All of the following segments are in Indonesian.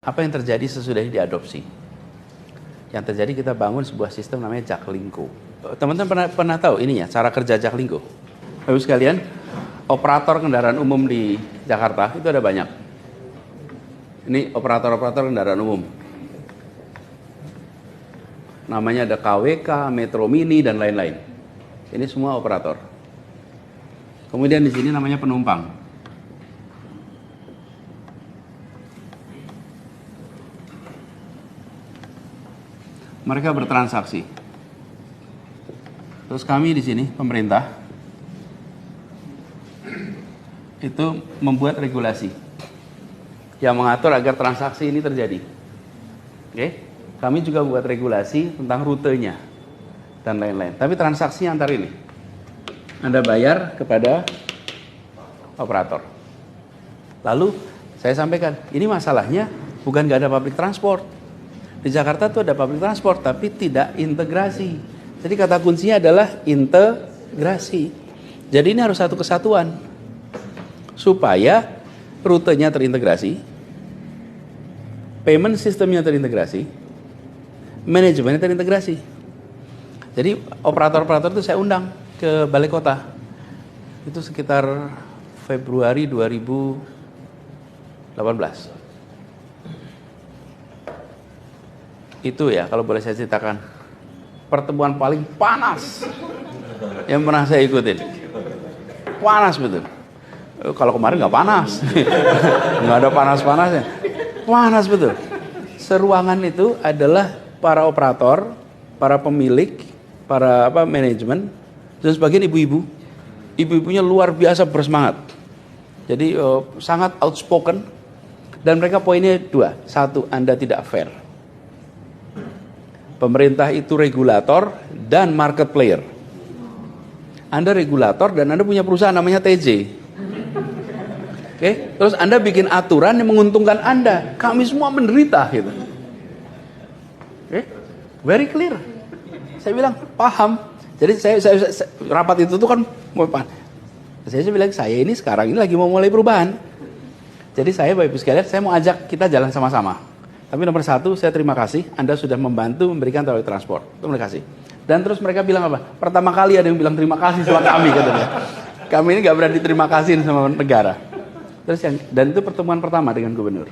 Apa yang terjadi sesudah ini diadopsi? Yang terjadi kita bangun sebuah sistem namanya Jaklingko. Teman-teman pernah tahu ini ya, cara kerja Jaklingko? Bapak sekalian, operator kendaraan umum di Jakarta itu ada banyak. Ini operator-operator kendaraan umum. Namanya ada KWK, Metro Mini, dan lain-lain. Ini semua operator. Kemudian di sini namanya penumpang. Mereka bertransaksi. Terus kami di sini, pemerintah, itu membuat regulasi yang mengatur agar transaksi ini terjadi. Oke? Kami juga buat regulasi tentang rutenya dan lain-lain. Tapi transaksinya antar ini. Anda bayar kepada operator. Lalu saya sampaikan, ini masalahnya bukan nggak ada public transport. Di Jakarta tuh ada public transport, tapi tidak integrasi. Jadi kata kuncinya adalah integrasi. Jadi ini harus satu kesatuan. Supaya rutenya terintegrasi, payment sistemnya terintegrasi, manajemennya terintegrasi. Jadi operator-operator itu saya undang ke Balai Kota. Itu sekitar Februari 2018. Itu ya, kalau boleh saya ceritakan, pertemuan paling panas yang pernah saya ikutin. Panas betul. Kalau kemarin nggak panas, nggak ada panas-panasnya. Panas betul. Seruangan itu adalah para operator, para pemilik, para manajemen, dan sebagian ibu-ibu. Ibu-ibunya luar biasa bersemangat. Jadi sangat outspoken. Dan mereka poinnya dua. Satu, Anda tidak fair. Pemerintah itu regulator dan market player. Anda regulator dan Anda punya perusahaan namanya TJ. Oke, terus Anda bikin aturan yang menguntungkan Anda. Kami semua menderita gitu. Oke, very clear. Saya bilang paham. Jadi saya rapat itu tuh kan, saya bilang saya ini sekarang ini lagi mau mulai perubahan. Jadi saya Bapak Ibu sekalian, saya mau ajak kita jalan sama-sama. Tapi nomor satu, saya terima kasih Anda sudah membantu memberikan public transport. Terima kasih. Dan terus mereka bilang apa? Pertama kali ada yang bilang terima kasih sama kami katanya. Kami ini nggak berani terima kasih sama negara. Terus dan itu pertemuan pertama dengan gubernur.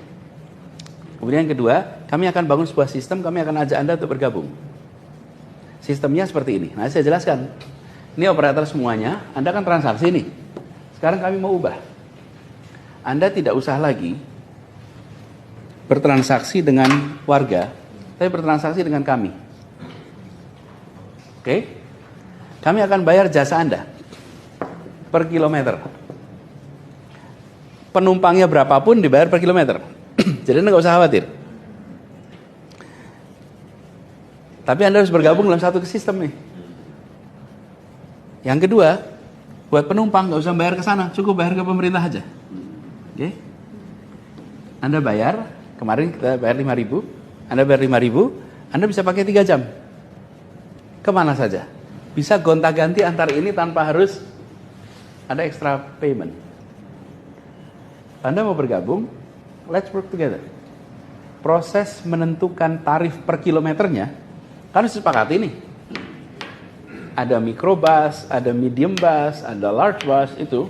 Kemudian yang kedua, kami akan bangun sebuah sistem, kami akan ajak Anda untuk bergabung. Sistemnya seperti ini. Nah, saya jelaskan. Ini operator semuanya, Anda kan transaksi nih. Sekarang kami mau ubah. Anda tidak usah lagi bertransaksi dengan warga, tapi bertransaksi dengan kami. Oke? Kami akan bayar jasa Anda per kilometer. Penumpangnya berapapun dibayar per kilometer. Jadi Anda nggak usah khawatir. Tapi Anda harus bergabung dalam satu sistem nih. Yang kedua, buat penumpang nggak usah bayar ke sana, cukup bayar ke pemerintah aja. Oke? Anda bayar, kemarin kita bayar 5.000, Anda bayar 5.000, Anda bisa pakai 3 jam. Kemana saja. Bisa gonta-ganti antar ini tanpa harus ada extra payment. Anda mau bergabung, let's work together. Proses menentukan tarif per kilometernya, kan disepakati nih. Ada microbus, ada medium bus, ada large bus, itu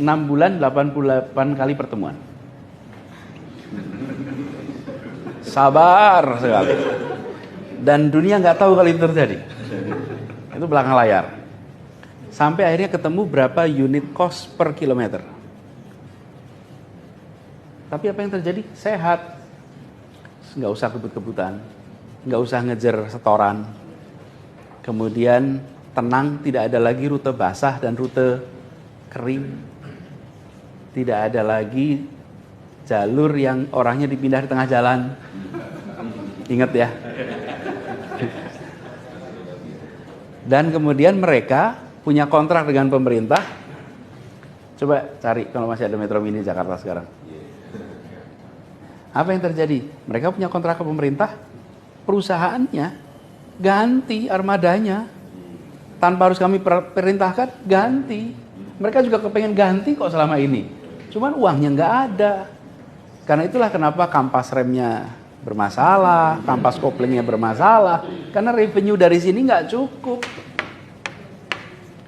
6 bulan 88 kali pertemuan. Sabar sekali. Dan dunia nggak tahu kalau itu terjadi. Itu belakang layar. Sampai akhirnya ketemu berapa unit cost per kilometer. Tapi apa yang terjadi? Sehat. Nggak usah kebut-kebutan. Nggak usah ngejar setoran. Kemudian tenang, tidak ada lagi rute basah dan rute kering. Tidak ada lagi jalur yang orangnya dipindah di tengah jalan. Ingat ya. Dan kemudian mereka punya kontrak dengan pemerintah. Coba cari kalau masih ada Metro Mini Jakarta sekarang. Apa yang terjadi? Mereka punya kontrak ke pemerintah. Perusahaannya ganti armadanya. Tanpa harus kami perintahkan, ganti. Mereka juga kepengen ganti kok selama ini. Cuman uangnya nggak ada. Karena itulah kenapa kampas remnya bermasalah, kampas koplingnya bermasalah. Karena revenue dari sini nggak cukup.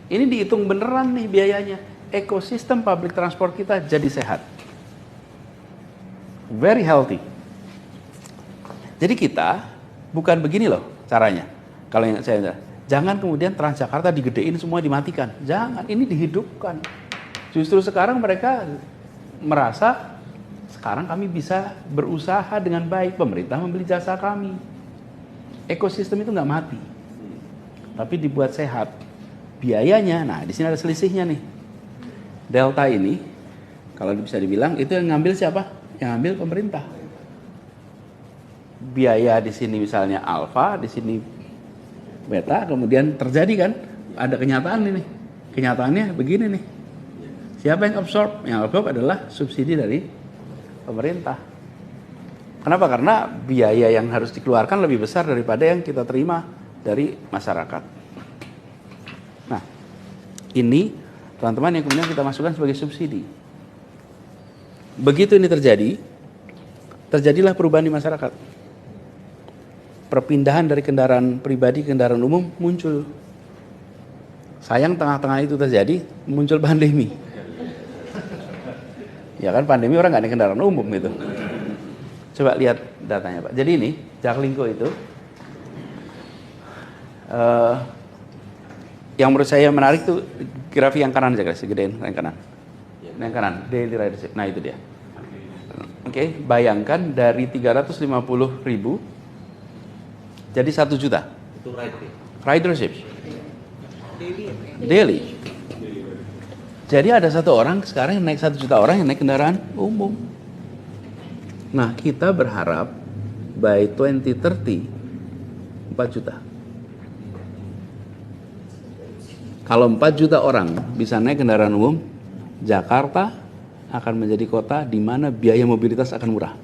Ini dihitung beneran nih biayanya. Ekosistem public transport kita jadi sehat. Very healthy. Jadi kita bukan begini loh caranya. Kalau yang saya jangan kemudian Transjakarta digedein semua dimatikan. Jangan, ini dihidupkan. Justru sekarang mereka merasa sekarang kami bisa berusaha dengan baik, pemerintah membeli jasa kami. Ekosistem itu nggak mati, tapi dibuat sehat. Biayanya, nah di sini ada selisihnya nih. Delta ini, kalau bisa dibilang itu yang ngambil siapa? Yang ngambil pemerintah. Biaya di sini misalnya alfa, di sini beta, kemudian terjadi kan? Ada kenyataan ini. Kenyataannya begini nih. Siapa yang absorb? Yang absorb adalah subsidi dari pemerintah. Kenapa? Karena biaya yang harus dikeluarkan lebih besar daripada yang kita terima dari masyarakat. Nah, ini teman-teman yang kemudian kita masukkan sebagai subsidi. Begitu ini terjadi, terjadilah perubahan di masyarakat. Perpindahan dari kendaraan pribadi ke kendaraan umum muncul. Sayang tengah-tengah itu terjadi, muncul pandemi. Ya kan pandemi orang nggak naik kendaraan umum gitu. Coba lihat datanya Pak. Jadi ini Jaklingko itu yang menurut saya menarik tuh grafik yang kanan aja guys, gedein yang kanan. Yang kanan, daily ridership. Nah itu dia. Oke, bayangkan dari 350.000 jadi 1 juta. Itu Ridership. Daily. Jadi ada satu orang sekarang yang naik 1 juta orang yang naik kendaraan umum. Nah kita berharap by 2030 4 juta. Kalau 4 juta orang bisa naik kendaraan umum, Jakarta akan menjadi kota di mana biaya mobilitas akan murah.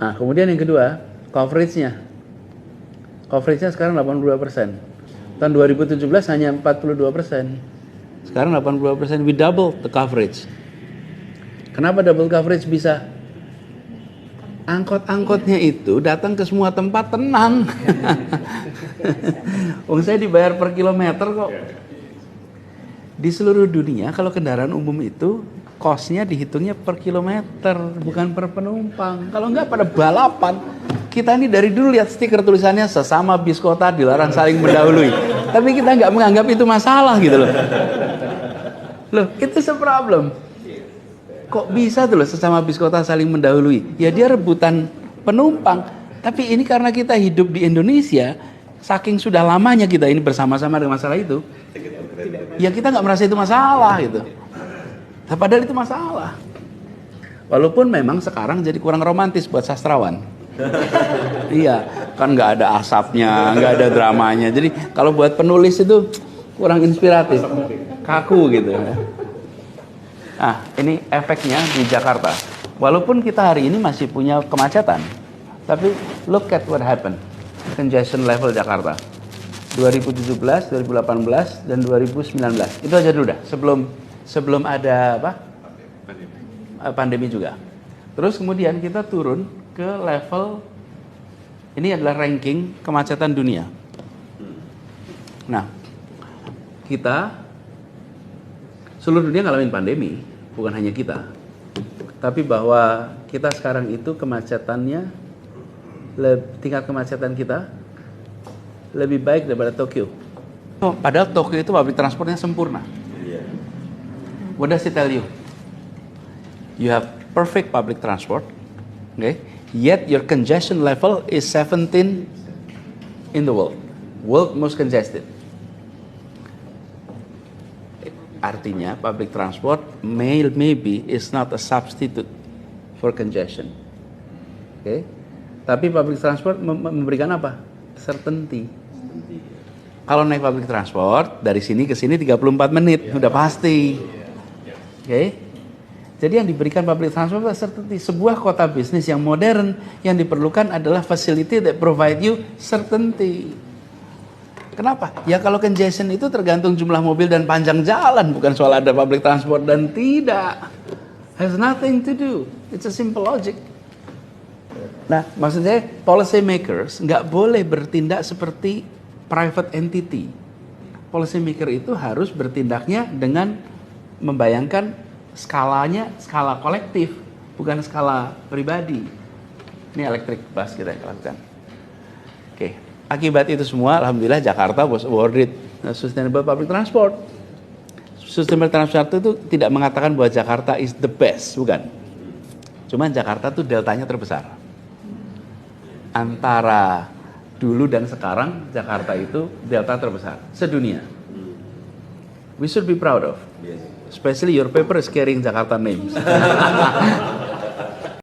Nah kemudian yang kedua, coveragenya. Coveragenya sekarang 82%. Tahun 2017 hanya 42%. Sekarang 82%, we double the coverage. Kenapa double coverage bisa? Angkot-angkotnya itu datang ke semua tempat tenang. Wong saya dibayar per kilometer kok. Di seluruh dunia kalau kendaraan umum itu cost-nya dihitungnya per kilometer, bukan per penumpang. Kalau enggak pada balapan. Kita ini dari dulu lihat stiker tulisannya sesama bis kota dilarang saling mendahului. Tapi kita nggak menganggap itu masalah gitu loh. Loh, itu problem. Kok bisa tuh loh sesama bis kota saling mendahului? Ya dia rebutan penumpang. Tapi ini karena kita hidup di Indonesia, saking sudah lamanya kita ini bersama-sama dengan masalah itu, ya kita nggak merasa itu masalah gitu. Padahal itu masalah. Walaupun memang sekarang jadi kurang romantis buat sastrawan. Iya, kan nggak ada asapnya, nggak ada dramanya. Jadi kalau buat penulis itu kurang inspiratif, kaku gitu. Nah, ini efeknya di Jakarta. Walaupun kita hari ini masih punya kemacetan, tapi look at what happened. Congestion level Jakarta 2017, 2018, dan 2019. Itu aja dulu dah. Sebelum ada apa? Pandemi juga. Terus kemudian kita turun ke level, ini adalah ranking kemacetan dunia. Nah, kita seluruh dunia ngalamin pandemi, bukan hanya kita. Tapi bahwa kita sekarang itu kemacetannya, tingkat kemacetan kita lebih baik daripada Tokyo. Padahal Tokyo itu public transportnya sempurna. What does it tell you? You have perfect public transport, okay? Yet your congestion level is 17 in the world most congested. Artinya public transport maybe is not a substitute for congestion. Okay? Tapi public transport memberikan apa? Certainty. Kalau naik public transport dari sini ke sini 34 menit udah pasti. Okay? Jadi yang diberikan public transport certainty. Sebuah kota bisnis yang modern yang diperlukan adalah facility that provide you certainty. Kenapa? Ya kalau congestion itu tergantung jumlah mobil dan panjang jalan, bukan soal ada public transport dan tidak. Has nothing to do. It's a simple logic. Nah, maksudnya policy makers nggak boleh bertindak seperti private entity. Policy maker itu harus bertindaknya dengan membayangkan skalanya, skala kolektif, bukan skala pribadi. Ini electric bus kita yang lakukan. Oke. Akibat itu semua, alhamdulillah Jakarta was awarded Sustainable Public Transport. Sustainable Transport itu tidak mengatakan bahwa Jakarta is the best, bukan. Cuman Jakarta tuh deltanya terbesar. Antara dulu dan sekarang, Jakarta itu delta terbesar sedunia. We should be proud of. Especially your paper is carrying Jakarta names.